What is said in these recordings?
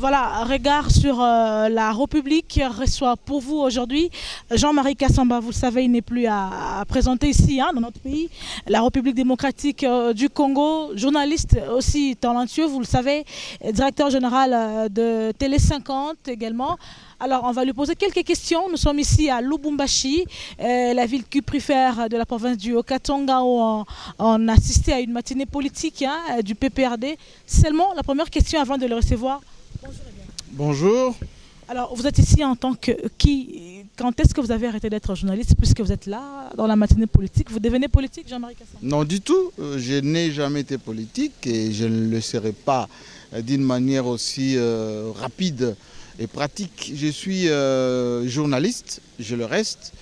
Voilà, regard sur la République reçoit pour vous aujourd'hui Jean-Marie Kassamba. Vous le savez, il n'est plus à présenter ici, dans notre pays, la République démocratique du Congo, journaliste aussi talentueux, vous le savez, directeur général de Télé 50 également. Alors, on va lui poser quelques questions. Nous sommes ici à Lubumbashi, la ville cuprifère de la province du Haut-Katanga, où on assistait à une matinée politique du PPRD. Seulement, la première question avant de le recevoir. Bonjour. Bonjour. Alors, vous êtes ici en tant que qui? Quand est-ce que vous avez arrêté d'être journaliste, puisque vous êtes là, dans la matinée politique? Vous devenez politique, Jean-Marie Kassamba? Non, du tout. Je n'ai jamais été politique et je ne le serai pas d'une manière aussi rapide et pratique. Je suis journaliste, je le reste.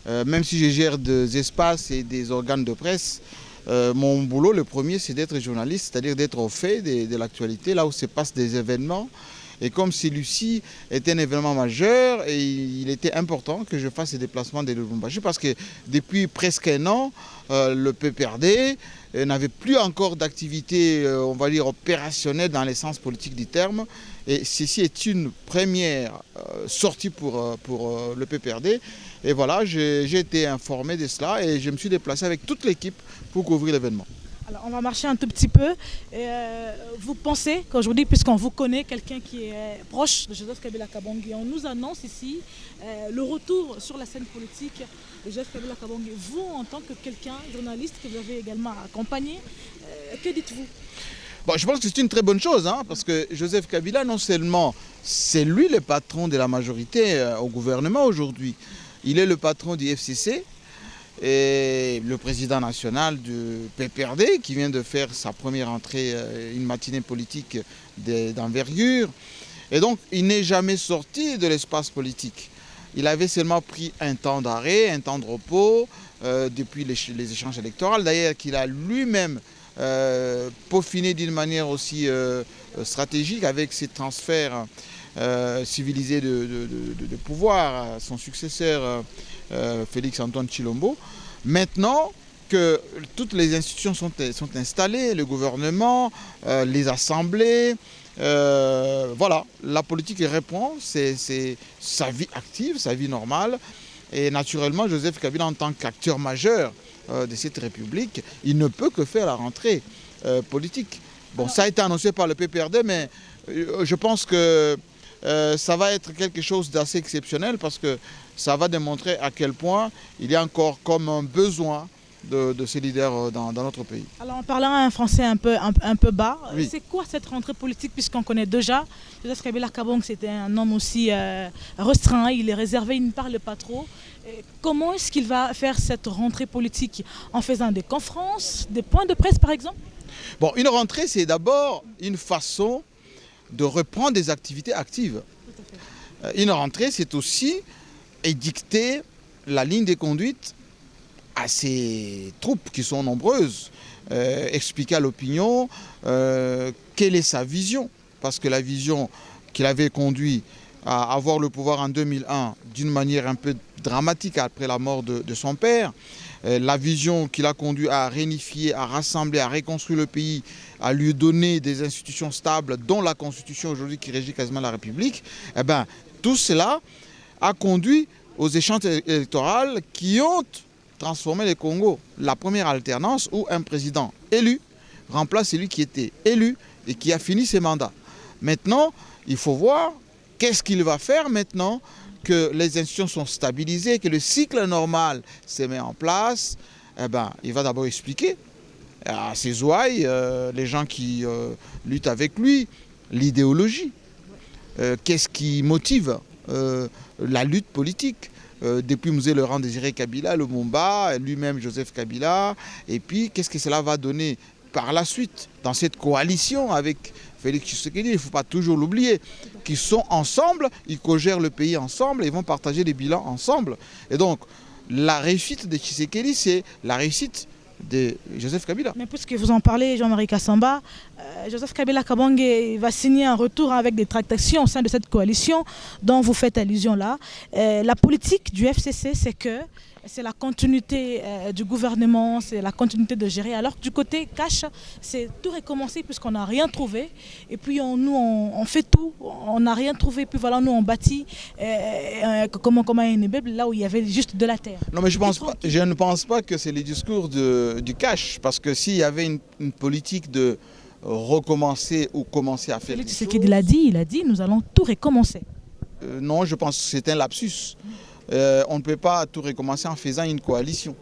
Même si je gère des espaces et des organes de presse, mon boulot, le premier, c'est d'être journaliste, c'est-à-dire d'être au fait de l'actualité, là où se passent des événements. Et comme celui-ci est un événement majeur, et il était important que je fasse ces déplacements de Lubumbashi parce que depuis presque un an, le PPRD n'avait plus encore d'activité, on va dire, opérationnelle dans le sens politique du terme. Et ceci est une première sortie pour le PPRD. Et voilà, j'ai été informé de cela et je me suis déplacé avec toute l'équipe pour couvrir l'événement. Alors, on va marcher un tout petit peu. Vous pensez qu'aujourd'hui, puisqu'on vous connaît, quelqu'un qui est proche de Joseph Kabila Kabange, on nous annonce ici le retour sur la scène politique de Joseph Kabila Kabange. Vous, en tant que quelqu'un, journaliste, que vous avez également accompagné, que dites-vous? Bon, je pense que c'est une très bonne chose, parce que Joseph Kabila, non seulement c'est lui le patron de la majorité au gouvernement aujourd'hui, il est le patron du FCC, et le président national du PPRD qui vient de faire sa première entrée, une matinée politique d'envergure. Et donc, il n'est jamais sorti de l'espace politique. Il avait seulement pris un temps d'arrêt, un temps de repos depuis les échanges électoraux. D'ailleurs, qu'il a lui-même peaufiné d'une manière aussi stratégique avec ses transferts civilisés de pouvoir à son successeur Félix Antoine Tshilombo. Maintenant que toutes les institutions sont installées, le gouvernement, les assemblées, voilà, la politique répond, c'est sa vie active, sa vie normale. Et naturellement, Joseph Kabila, en tant qu'acteur majeur de cette République, il ne peut que faire la rentrée politique. Bon, ça a été annoncé par le PPRD, mais je pense que ça va être quelque chose d'assez exceptionnel parce que ça va démontrer à quel point il y a encore comme un besoin de ces leaders dans notre pays. Alors en parlant un français un peu bas, oui. C'est quoi cette rentrée politique puisqu'on connaît déjà Joseph Kabila Kabange, c'était un homme aussi restreint, il est réservé, il ne parle pas trop. Et comment est-ce qu'il va faire cette rentrée politique? En faisant des conférences, des points de presse par exemple? Bon, une rentrée c'est d'abord une façon de reprendre des activités actives. Une rentrée, c'est aussi édicter la ligne de conduite à ces troupes qui sont nombreuses, expliquer à l'opinion quelle est sa vision, parce que la vision qu'il avait conduit à avoir le pouvoir en 2001 d'une manière un peu dramatique après la mort de son père, la vision qu'il a conduit à réunifier, à rassembler, à reconstruire le pays, à lui donner des institutions stables, dont la Constitution aujourd'hui qui régit quasiment la République, eh bien, tout cela a conduit aux échéances électorales qui ont transformé le Congo. La première alternance où un président élu remplace celui qui était élu et qui a fini ses mandats. Maintenant, il faut voir qu'est-ce qu'il va faire maintenant que les institutions sont stabilisées, que le cycle normal se met en place. Eh ben, il va d'abord expliquer à ses ouailles, les gens qui luttent avec lui, l'idéologie. Qu'est-ce qui motive la lutte politique depuis Mzee Laurent Désiré Kabila, Lumumba, lui-même Joseph Kabila, et puis qu'est-ce que cela va donner par la suite dans cette coalition avec Félix Tshisekedi, il ne faut pas toujours l'oublier, qu'ils sont ensemble, ils co-gèrent le pays ensemble, ils vont partager les bilans ensemble. Et donc, la réussite de Tshisekedi, c'est la réussite de Joseph Kabila. Mais puisque vous en parlez, Jean-Marie Kassamba, Joseph Kabila Kabange va signer un retour avec des tractations au sein de cette coalition dont vous faites allusion là. La politique du FCC, c'est que c'est la continuité du gouvernement, c'est la continuité de gérer. Alors que du côté cash, c'est tout recommencer puisqu'on n'a rien trouvé. Et puis nous, on fait tout, on n'a rien trouvé. Puis voilà, nous, on bâtit comme un immeuble là où il y avait juste de la terre. Non, mais je ne pense pas que c'est les discours du cash. Parce que s'il y avait une politique de recommencer ou commencer à faire des choses... C'est ce qu'il a dit, nous allons tout recommencer. Non, je pense que c'est un lapsus. On ne peut pas tout recommencer en faisant une coalition.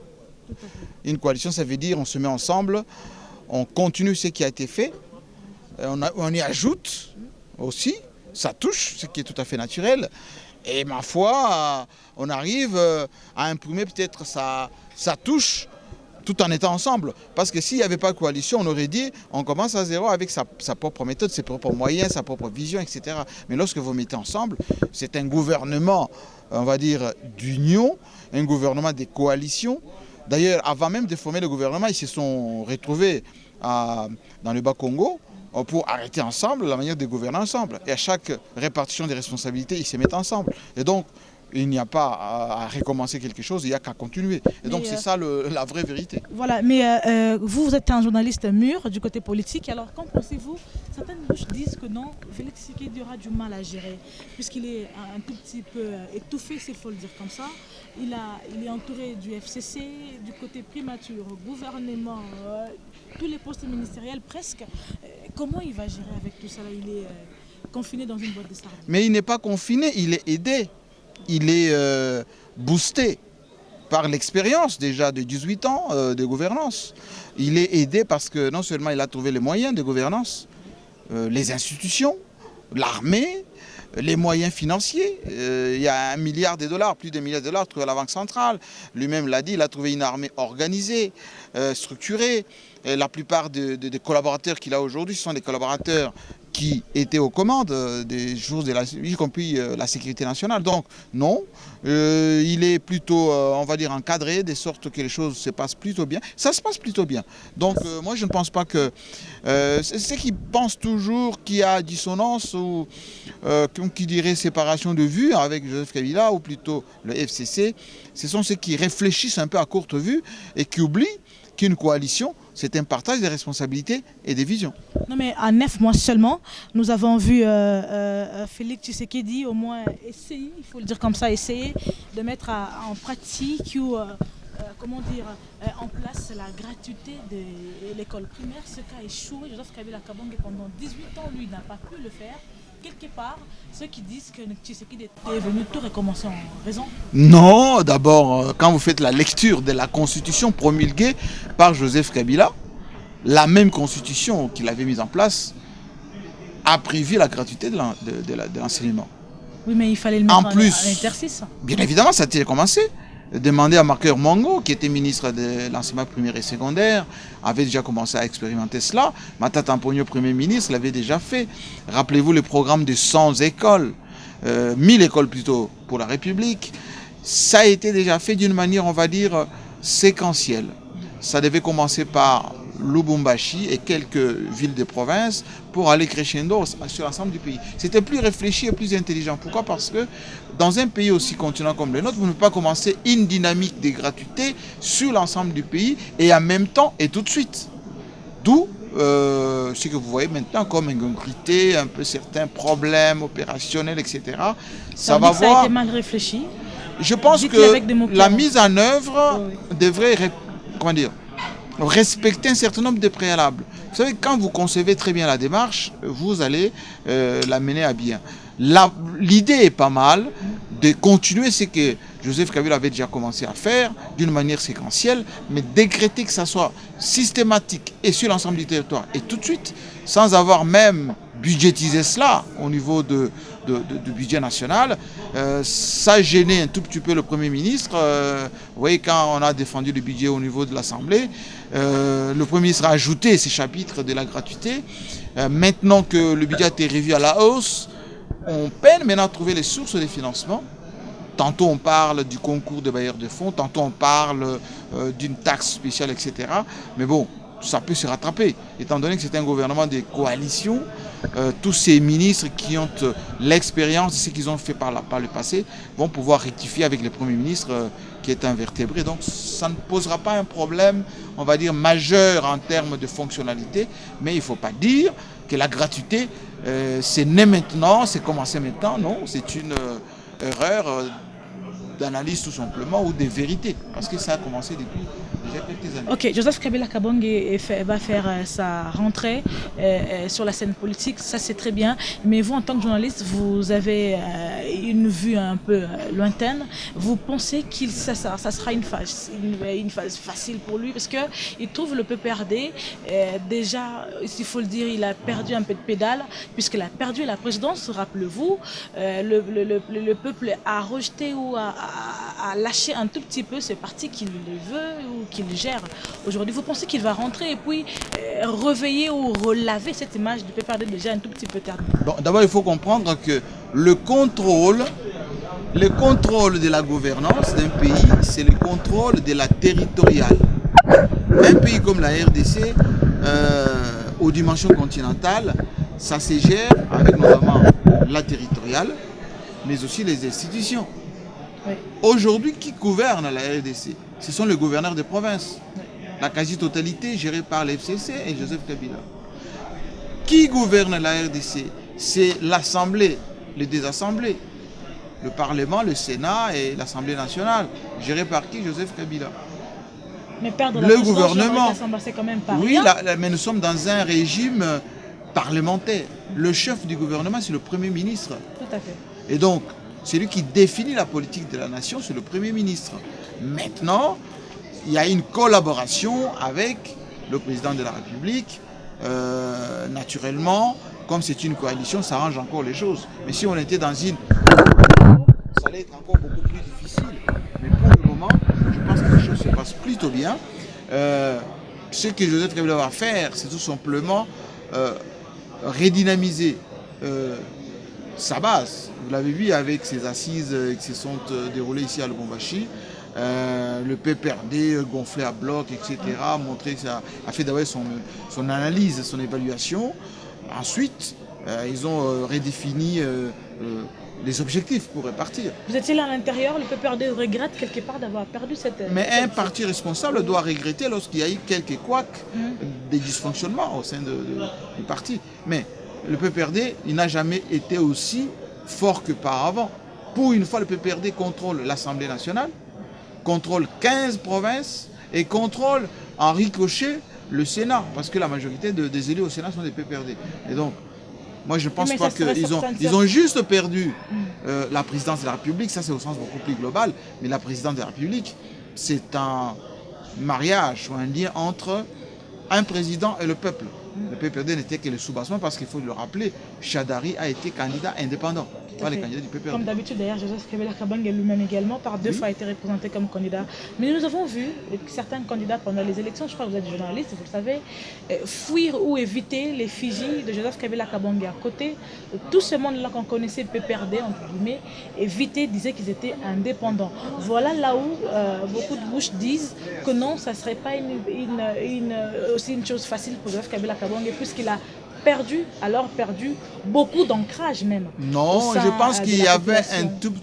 Une coalition, ça veut dire on se met ensemble, on continue ce qui a été fait, on y ajoute aussi, ça touche, ce qui est tout à fait naturel. Et ma foi, on arrive à imprimer peut-être sa touche tout en étant ensemble. Parce que s'il n'y avait pas de coalition, on aurait dit on commence à zéro avec sa propre méthode, ses propres moyens, sa propre vision, etc. Mais lorsque vous mettez ensemble, c'est un gouvernement, on va dire, d'union, un gouvernement des coalitions. D'ailleurs, avant même de former le gouvernement, ils se sont retrouvés dans le Bas-Congo pour arrêter ensemble la manière de gouverner ensemble. Et à chaque répartition des responsabilités, ils se mettent ensemble. Et donc, il n'y a pas à recommencer quelque chose, il n'y a qu'à continuer. Et donc c'est ça la vraie vérité. Voilà, mais vous êtes un journaliste mûr du côté politique. Alors qu'en pensez-vous? Certaines bouches disent que non, Félix Tshisekedi aura du mal à gérer, puisqu'il est un tout petit peu étouffé, s'il faut le dire comme ça. Il est entouré du FCC, du côté primature, gouvernement, tous les postes ministériels presque. Comment il va gérer avec tout ça là? Il est confiné dans une boîte de sardines. Mais il n'est pas confiné, il est aidé. Il est boosté par l'expérience déjà de 18 ans de gouvernance. Il est aidé parce que non seulement il a trouvé les moyens de gouvernance, les institutions, l'armée, les moyens financiers. Il y a $1 milliard, plus d'1 milliard trouvés à la Banque centrale. Lui-même l'a dit, il a trouvé une armée organisée, structurée. Et la plupart des collaborateurs qu'il a aujourd'hui sont des collaborateurs qui étaient aux commandes des choses, y compris la sécurité nationale. Donc non, il est plutôt, on va dire, encadré, de sorte que les choses se passent plutôt bien. Ça se passe plutôt bien. Donc moi, je ne pense pas que... ceux qui pensent toujours qu'il y a dissonance ou qui dirait séparation de vue avec Joseph Kabila ou plutôt le FCC, ce sont ceux qui réfléchissent un peu à courte vue et qui oublient qu'une coalition, c'est un partage des responsabilités et des visions. Non mais en 9 mois seulement, nous avons vu Félix Tshisekedi au moins essayer, il faut le dire comme ça, essayer de mettre en pratique ou comment dire, en place la gratuité de l'école primaire. Ce qui a échoué. Joseph Kabila Kabange pendant 18 ans, lui, n'a pas pu le faire. Quelque part, ceux qui disent que Tshisekedi est venu tout recommencer en raison. Non, d'abord, quand vous faites la lecture de la constitution promulguée par Joseph Kabila, la même constitution qu'il avait mise en place a prévu la gratuité de l'enseignement. Oui, mais il fallait le mettre en exercice. Bien évidemment, ça a été commencé. Demandé à Marqueur Mongo, qui était ministre de l'enseignement primaire et secondaire, avait déjà commencé à expérimenter cela. Matata Mponyo, Premier ministre, l'avait déjà fait. Rappelez-vous le programme de 100 écoles, 1000 écoles plutôt pour la République. Ça a été déjà fait d'une manière, on va dire, séquentielle. Ça devait commencer par Lubumbashi et quelques villes de province pour aller crescendo sur l'ensemble du pays. C'était plus réfléchi et plus intelligent. Pourquoi? Parce que dans un pays aussi continent comme le nôtre, vous ne pouvez pas commencer une dynamique de gratuité sur l'ensemble du pays et en même temps et tout de suite. D'où ce que vous voyez maintenant comme ingrité, un peu certains problèmes opérationnels, etc. Ça va voir. Ça a été mal réfléchi. Je pense que la mise en œuvre devrait, comment dire, respecter un certain nombre de préalables. Vous savez, quand vous concevez très bien la démarche, vous allez la mener à bien. L'idée est pas mal de continuer ce que Joseph Kabila avait déjà commencé à faire d'une manière séquentielle, mais décréter que ça soit systématique et sur l'ensemble du territoire et tout de suite, sans avoir même budgétisé cela au niveau du budget national. Ça gênait un tout petit peu le Premier ministre. Vous voyez, quand on a défendu le budget au niveau de l'Assemblée, le Premier ministre a ajouté ces chapitres de la gratuité. Maintenant que le budget a été revu à la hausse, on peine maintenant à trouver les sources de financement. Tantôt on parle du concours de bailleurs de fonds, tantôt on parle d'une taxe spéciale, etc. Mais bon, ça peut se rattraper, étant donné que c'est un gouvernement de coalition. tous ces ministres qui ont l'expérience de ce qu'ils ont fait par le passé vont pouvoir rectifier avec le Premier ministre qui est invertébré. Donc ça ne posera pas un problème, on va dire, majeur en termes de fonctionnalité, mais il ne faut pas dire que la gratuité, c'est né maintenant, c'est commencé maintenant. Non, c'est une erreur d'analyse tout simplement ou de vérité, parce que ça a commencé depuis déjà quelques années. Ok, Joseph Kabila Kabange va faire sa rentrée sur la scène politique, ça c'est très bien, mais vous en tant que journaliste, vous avez une vue un peu lointaine. Vous pensez que ça sera une phase facile pour lui, parce qu'il trouve le PPRD, déjà, il faut le dire, il a perdu un peu de pédale, puisqu'il a perdu la présidence, rappelez-vous, le peuple a rejeté ou a lâché un tout petit peu ce parti qu'il veut ou qu'il gère aujourd'hui. Vous pensez qu'il va rentrer et puis réveiller ou relaver cette image du PPRD déjà un tout petit peu tardée? Bon, d'abord, il faut comprendre que le contrôle de la gouvernance d'un pays, c'est le contrôle de la territoriale. Un pays comme la RDC, aux dimensions continentales, ça se gère avec notamment la territoriale, mais aussi les institutions. Oui. Aujourd'hui, qui gouverne la RDC? Ce sont les gouverneurs des provinces. Oui. La quasi-totalité gérée par l'FCC et Joseph Kabila. Qui gouverne la RDC? C'est l'Assemblée, les deux assemblées. Le Parlement, le Sénat et l'Assemblée nationale, gérée par qui? Joseph Kabila. Mais perdre le gouvernement. C'est quand même pas oui, rien. mais nous sommes dans un régime parlementaire. Le chef du gouvernement, c'est le Premier ministre. Tout à fait. Et donc, celui qui définit la politique de la nation, c'est le Premier ministre. Maintenant, il y a une collaboration avec le président de la République. Naturellement, comme c'est une coalition, ça arrange encore les choses. Mais si on était dans une... ça allait être encore beaucoup plus difficile. Mais pour le moment, je pense que les choses se passent plutôt bien. Ce que Joseph Kabila va faire, c'est tout simplement redynamiser sa base. Vous l'avez vu avec ces assises qui se sont déroulées ici à Lubumbashi. Le PPRD gonflé à bloc, etc. Montré ça, a fait d'abord son analyse, son évaluation. Ensuite, ils ont redéfini les objectifs pour répartir. Vous étiez là à l'intérieur, le PPRD regrette quelque part d'avoir perdu cette... Mais un parti responsable doit regretter lorsqu'il y a eu quelques couacs, des dysfonctionnements au sein du parti. Mais le PPRD, il n'a jamais été aussi fort que par avant. Pour une fois, le PPRD contrôle l'Assemblée nationale, contrôle 15 provinces et contrôle en ricochet le Sénat, parce que la majorité des élus au Sénat sont des PPRD. Et donc, moi je ne pense pas qu'ils ont juste perdu la présidence de la République, ça c'est au sens beaucoup plus global, mais la présidence de la République, c'est un mariage ou un lien entre un président et le peuple. Le PPRD n'était que le soubassement parce qu'il faut le rappeler, Chadari a été candidat indépendant. Les candidats du PPRD. Comme d'habitude, d'ailleurs, Joseph Kabila Kabange lui-même également, par deux fois, a été représenté comme candidat. Mais nous avons vu certains candidats pendant les élections, je crois que vous êtes journaliste, vous le savez, fuir ou éviter les Fidji de Joseph Kabila Kabange à côté. Tout ce monde-là qu'on connaissait, PPRD, entre guillemets, éviter, disaient qu'ils étaient indépendants. Voilà là où beaucoup de bouches disent que non, ça ne serait pas aussi une chose facile pour Joseph Kabila Kabange, puisqu'il a perdu beaucoup d'ancrage même. Non, je pense qu'il y avait un tout